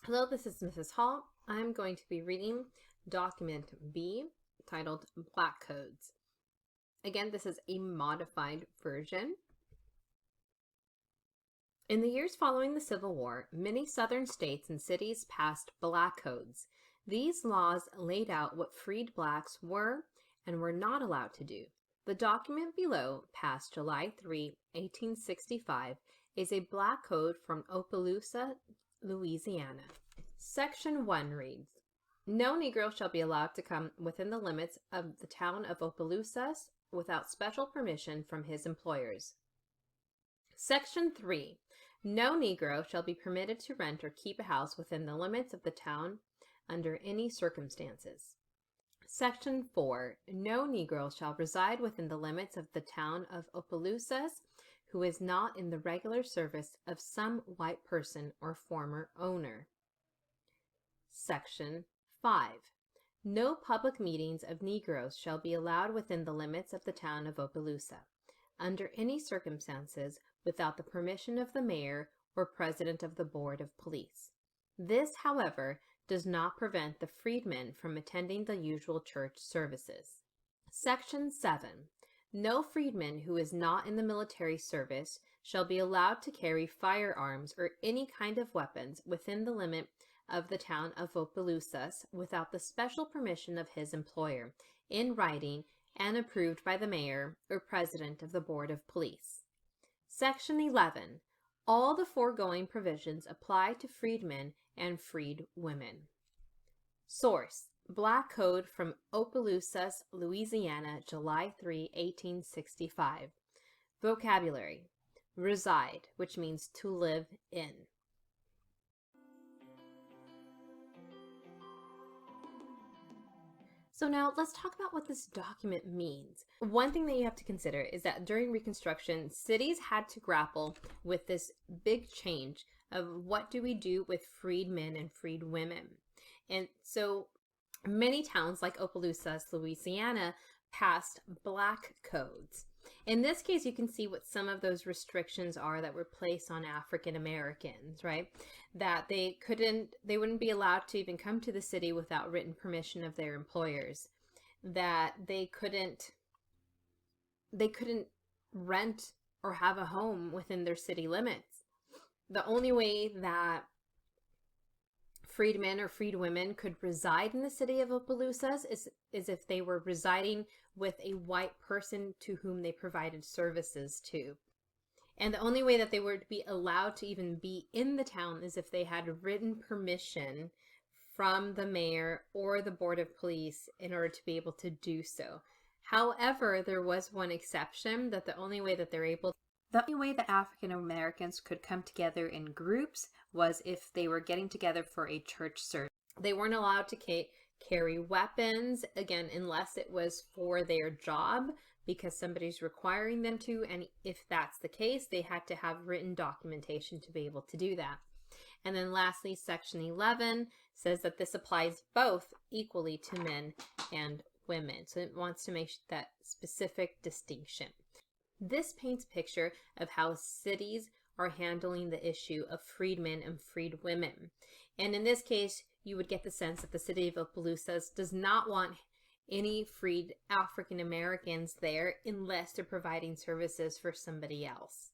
Hello, this is Mrs. Hall. I'm going to be reading document B titled Black Codes. Again, this is a modified version. In the years following the Civil War, many southern states and cities passed black codes. These laws laid out what freed blacks were and were not allowed to do. The document below, passed July 3, 1865, is a black code from Opelousas, Louisiana. Section 1 reads, "No Negro shall be allowed to come within the limits of the town of Opelousas without special permission from his employers." Section 3. No Negro shall be permitted to rent or keep a house within the limits of the town under any circumstances. Section 4. No Negro shall reside within the limits of the town of Opelousas who is not in the regular service of some white person or former owner. Section 5. No public meetings of Negroes shall be allowed within the limits of the town of Opelousas, under any circumstances, without the permission of the mayor or president of the board of police. This, however, does not prevent the freedmen from attending the usual church services. Section 7. No freedman who is not in the military service shall be allowed to carry firearms or any kind of weapons within the limit of the town of Opelousas without the special permission of his employer, in writing and approved by the mayor or president of the board of police. Section 11. All the foregoing provisions apply to freedmen and freed women. Source: Black Code from Opelousas, Louisiana, July 3, 1865. Vocabulary: reside, which means to live in. So now let's talk about what this document means. One thing that you have to consider is that during Reconstruction, cities had to grapple with this big change of what do we do with freed men and freed women. And so many towns like Opelousas, Louisiana, passed black codes. In this case, you can see what some of those restrictions are that were placed on African Americans, right? That they wouldn't be allowed to even come to the city without written permission of their employers. That they couldn't rent or have a home within their city limits. The only way that freed men or freed women could reside in the city of Opelousas is if they were residing with a white person to whom they provided services to. And the only way that they were to be allowed to even be in the town is if they had written permission from the mayor or the board of police in order to be able to do so. However, there was one exception, that the only way that African Americans could come together in groups was if they were getting together for a church service. They weren't allowed to carry weapons, again, unless it was for their job because somebody's requiring them to. And if that's the case, they had to have written documentation to be able to do that. And then lastly, Section 11 says that this applies both equally to men and women. So it wants to make that specific distinction. This paints a picture of how cities are handling the issue of freed men and freed women. And in this case, you would get the sense that the city of Opelousas does not want any freed African Americans there unless they're providing services for somebody else.